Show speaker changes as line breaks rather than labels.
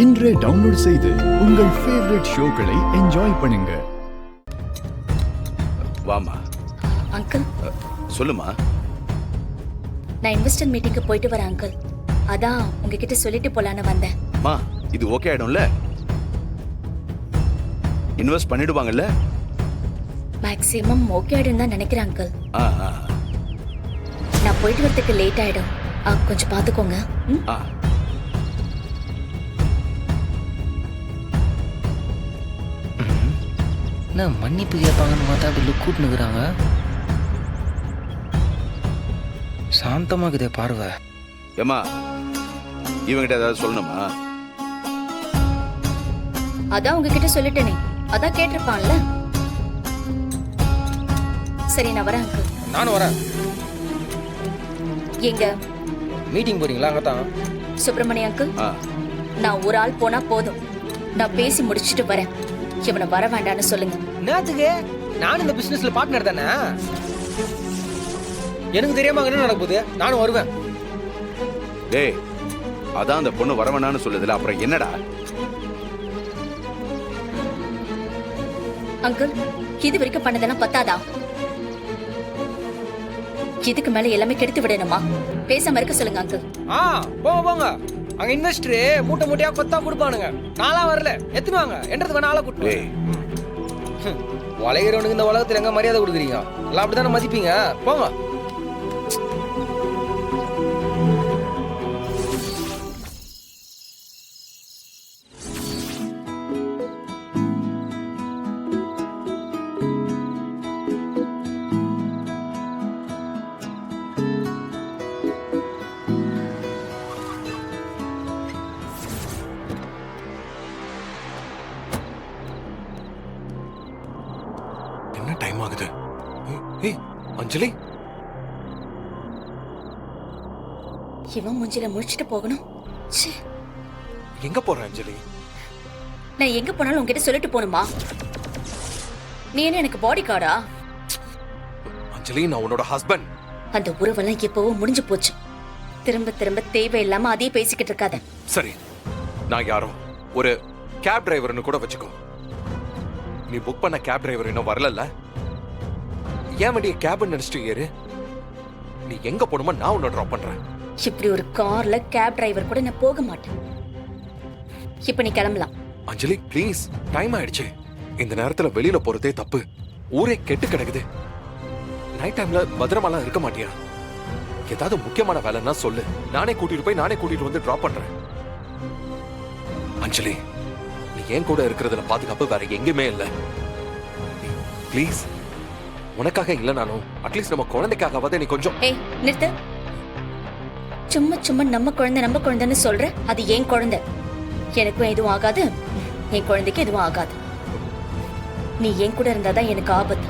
இன்றே டவுன்லோட் செய்து உங்கள் ஃபேவரட் ஷோக்களை என்ஜாய் பண்ணுங்க.
வாமா.
அங்கிள்
சொல்லுமா.
நான் இன்வெஸ்டர் மீட்டிங்க்கு போயிட்டு வரேன் அங்கிள். அதான் உங்ககிட்ட சொல்லிட்டு போலான்னு வந்தேன்.
மா, இது ஓகே ஆயிடும்ல? இன்வெஸ்ட் பண்ணிடுவாங்கல்ல?
மேக்ஸிமம் ஓகே ஆயிடும் தான் நினைக்கிறேன் அங்கிள்.
ஆ ஆ
நான் போயிட்டு வரதுக்கு லேட் ஆயிடும். கொஞ்சம் பாத்துக்கோங்க.
ஆ.
என்ன மன்னிப்பு கேட்பாங்கன்னு பார்த்தா அப்படி லுக் கூட்டுனுக்குறாங்க. சாந்தமாக்குதே பார்வை.
ஏமா, இவங்கிட்ட ஏதாவது சொல்லணுமா?
அதான் உங்ககிட்ட சொல்லிட்டேனே, அதான் கேட்டிருப்பான்ல. சரி நான் வரேன் அங்கிள்.
நானும் வரேன்.
எங்க
மீட்டிங் போறீங்களா? அங்கதான்.
சுப்பிரமணிய அங்கிள், நான் ஒரு ஆள் போனா போதும். நான் பேசி முடிச்சிட்டு வரேன். இவனை வர வேண்டான்னு சொல்லுங்க.
என்னத்துக்கு? நானும் இந்த பிசினஸ்ல பார்ட்னர் தானே. எனக்கு தெரியாம என்ன நடக்க போகுது? நானும் வருவேன்.
டேய், அதான் அந்த பொண்ணு வர வேணான்னு சொல்லுதுல, அப்புறம் என்னடா?
அங்கிள், இது வரைக்கும் பண்ணதெல்லாம் பத்தாதா? இதுக்கு மேல எல்லாமே கெடுத்து விடணுமா? பேசாம இருக்க சொல்லுங்க அங்கிள்.
போங்க போங்க. அங்க இன்வெஸ்டர் மூட்டை மூட்டையா கொத்தா கொடுப்பானுங்க. நாளா வரல, எத்துவாங்க. என்றது வேணா ஆளை கூட்டு. வளைகிறவனுக்கு இந்த உலகத்துல எங்க மரியாதை கொடுக்குறீங்க? எல்லாம் அப்படித்தானே மதிப்பீங்க. போங்க.
என்ன டைம் ஆகுது? ஏய் அஞ்சலி,
இவன் மூஞ்சில முழிச்சிட்டு போகணும்.
எங்க போற அஞ்சலி?
நான் எங்க போனாலும் உங்ககிட்ட சொல்லிட்டு போகணுமா? நீ என்ன எனக்கு பாடி கார்டா?
அஞ்சலி, நான் உன்னோட ஹஸ்பண்ட்.
அந்த உறவெல்லாம் எப்பவோ முடிஞ்சு போச்சு. திரும்ப திரும்ப தேவையில்லாம அதே பேசிக்கிட்டு இருக்காத.
சரி, நான் யாரோ ஒரு கேப் டிரைவர்னு கூட வச்சுக்கோ. நீ புக் பண்ண கேப் டிரைவர் இன்னும் வரல. ஏன் வண்டிய கேப் நினைச்சிட்டு ஏறு. நீ எங்க போணுமோ நான் உன்னை டிராப் பண்றேன்.
இப்படி ஒரு கார்ல கேப் டிரைவர் கூட நான் போக மாட்டேன். இப்ப நீ கிளம்பலாம்.
அஞ்சலி ப்ளீஸ், டைம் ஆயிடுச்சு. இந்த நேரத்துல வெளியில போறதே தப்பு. ஊரே கெட்டு கிடக்குது. நைட் டைம்ல பத்திரமாலாம் இருக்க மாட்டியா? ஏதாவது முக்கியமான வேலைன்னா சொல்லு, நானே கூட்டிட்டு போய் நானே கூட்டிட்டு வந்து டிராப் பண்றேன். அஞ்சலி, நீ என் கூட இருக்கிறதுல பாதுகாப்பு வேற எங்கேயுமே இல்ல. ப்ளீஸ், உனக்காக இல்லனாலும் அட்லீஸ்ட் நம்ம குழந்தைக்காகவாத நீ கொஞ்சம்.
ஏய் நிறுத்து. சும்மா சும்மா நம்ம குழந்தைன்னு சொல்ற. அது என் குழந்தை. எனக்கும் எதுவும் ஆகாது, என் குழந்தைக்கு எதுவும் ஆகாது. நீ என் கூட இருந்தாதான் எனக்கு ஆபத்து.